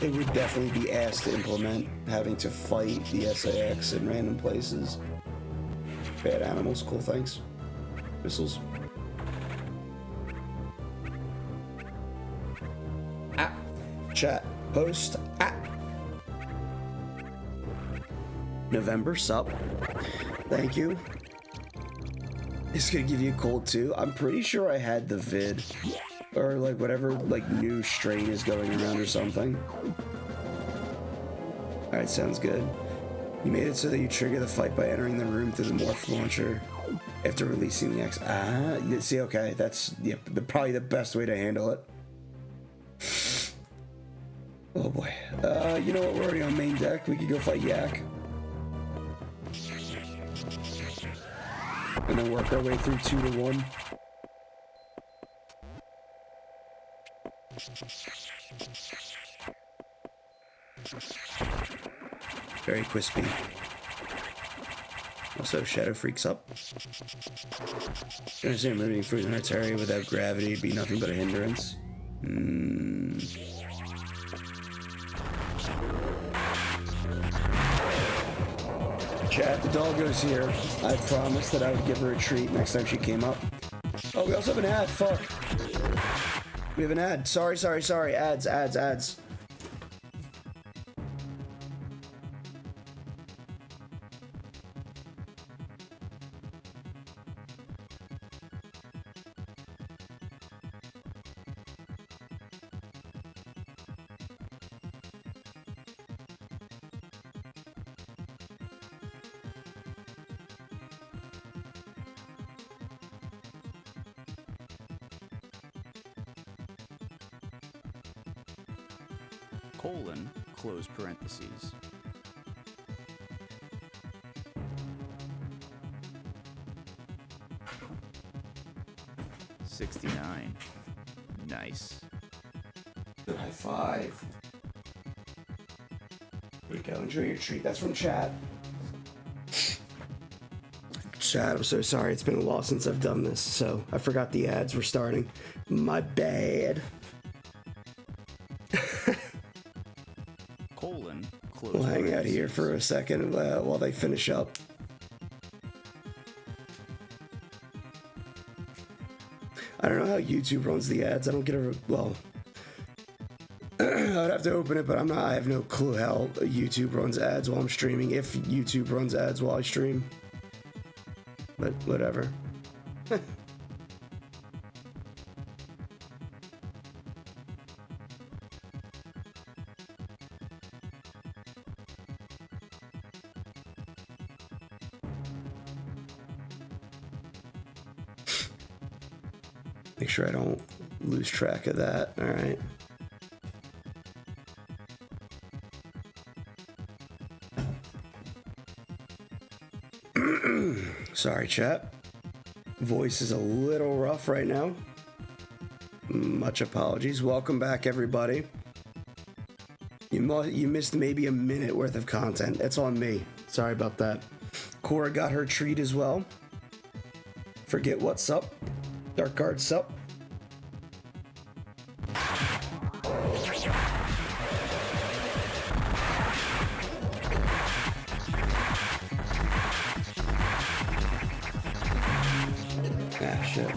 it would definitely be ass to implement having to fight the SAX in random places. Bad animals, cool, thanks. Missiles. Chat, post, November, sup. Thank you. It's gonna give you a cold too. I'm pretty sure I had the vid. Or like whatever like new strain is going around or something. Alright, sounds good. You made it so that you trigger the fight by entering the room through the morph launcher after releasing the X. You see, okay, that's probably the best way to handle it. Oh boy. You know what? We're already on main deck. We could go fight Yak. And then work our way through 2 to 1. Very crispy. Also, Shadow Freaks up. I understand moving Frozen Arteria without gravity would be nothing but a hindrance. Chat, the doggo's here. I promised that I would give her a treat next time she came up. Oh, we also have an ad. Fuck. We have an ad. Sorry. Ads. colon, close parentheses. $69. Nice. Good high five. Here you go. Enjoy your treat. That's from chat. Chat, I'm so sorry. It's been a while since I've done this, so I forgot the ads were starting. My bad. Close We'll hang out here parentheses. for a second while they finish up. I don't know how YouTube runs the ads. I don't get a well. I'd have to open it, but I have no clue how YouTube runs ads while I'm streaming. If YouTube runs ads while I stream, but whatever. Make sure I don't lose track of that. All right. Sorry, chat. Voice is a little rough right now. Much apologies. Welcome back, everybody. You missed maybe a minute worth of content. It's on me. Sorry about that. Cora got her treat as well. Forget what's up. Dark Guard sup. Ah, shit.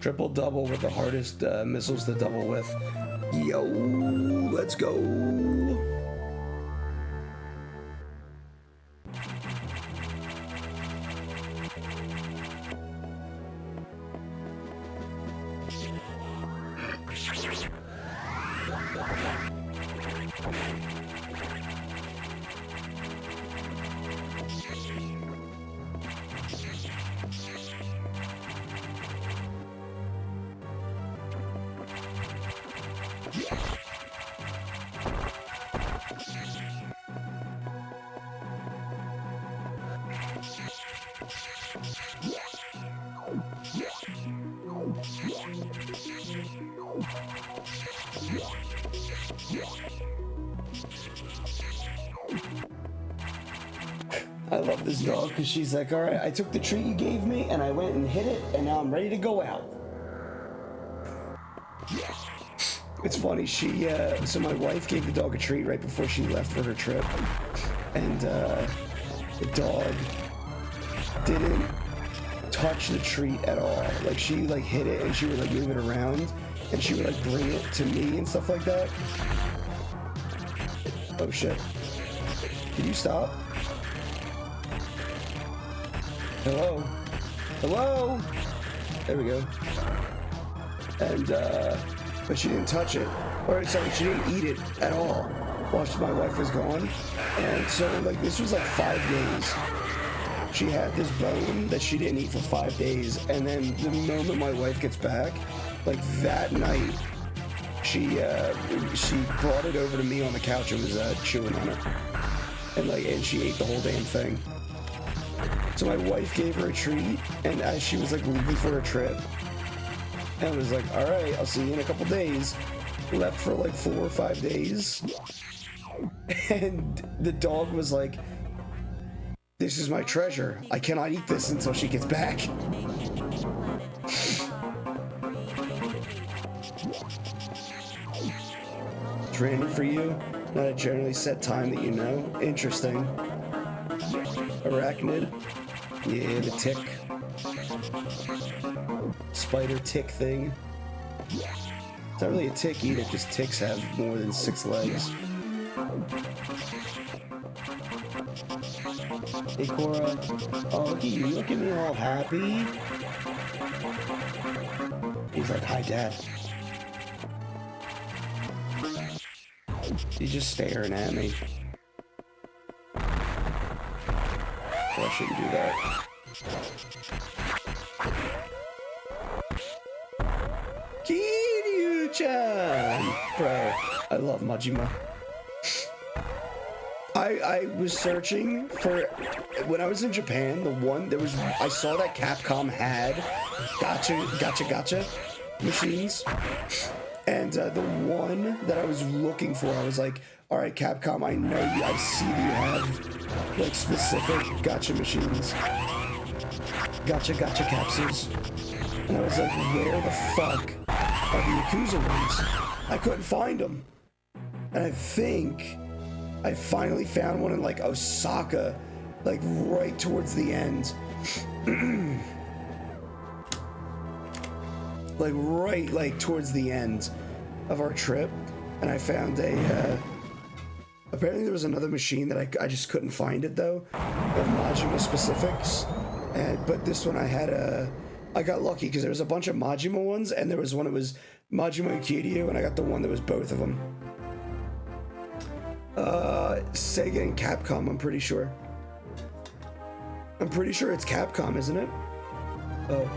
Triple double with the hardest missiles to double with. Yo, let's go. I love this dog because she's like, all right, I took the treat you gave me and I went and hit it and now I'm ready to go out. It's funny, so my wife gave the dog a treat right before she left for her trip, and the dog didn't touch the treat at all. Like, she like hit it and she would like move it around and she would like bring it to me and stuff like that. Oh shit. Can you stop? Hello? Hello? There we go. And, but she didn't touch it. Or, sorry, she didn't eat it at all while my wife was gone. And so, like, this was like 5 days. She had this bone that she didn't eat for 5 days. And then the moment my wife gets back, like that night, she brought it over to me on the couch and was chewing on it. And she ate the whole damn thing. So my wife gave her a treat, and as she was like leaving for her trip, and was like, all right, I'll see you in a couple days. Left for like 4 or 5 days. And the dog was like, this is my treasure. I cannot eat this until she gets back. It's random for you. Not a generally set time that you know. Interesting. Arachnid. Yeah, the tick. Spider tick thing. It's not really a tick either, because ticks have more than 6 legs. Hey Cora. Oh, look at you. Look at me all happy. He's like, hi, Dad. He's just staring at me. Well, I shouldn't do that. Kiryu-chan! Bro, I love Majima. I was searching for, when I was in Japan, I saw that Capcom had gotcha machines. And the one that I was looking for, I was like, all right, Capcom, I see you have like specific gotcha machines. Gotcha capsules. And I was like, where the fuck are the Yakuza ones? I couldn't find them. And I think I finally found one in like Osaka, like right towards the end. like towards the end of our trip. And I found apparently there was another machine that I just couldn't find it though, of Majima specifics. But this one I got lucky because there was a bunch of Majima ones, and there was one that was Majima and Kiryu, and I got the one that was both of them. Sega and Capcom, I'm pretty sure. I'm pretty sure it's Capcom, isn't it? Oh,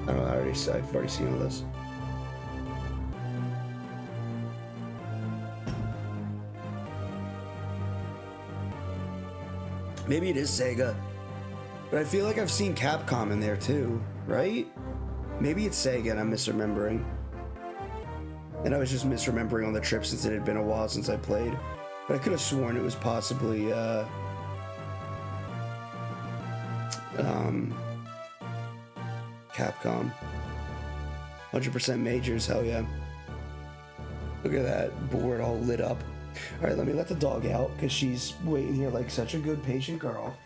I don't know, I've already seen all this. Maybe it is Sega, but I feel like I've seen Capcom in there too, right? Maybe it's Sega and I'm misremembering. And I was just misremembering on the trip since it had been a while since I played. But I could have sworn it was possibly, Capcom. 100% majors, hell yeah. Look at that board all lit up. All right, let me let the dog out because she's waiting here like such a good patient girl.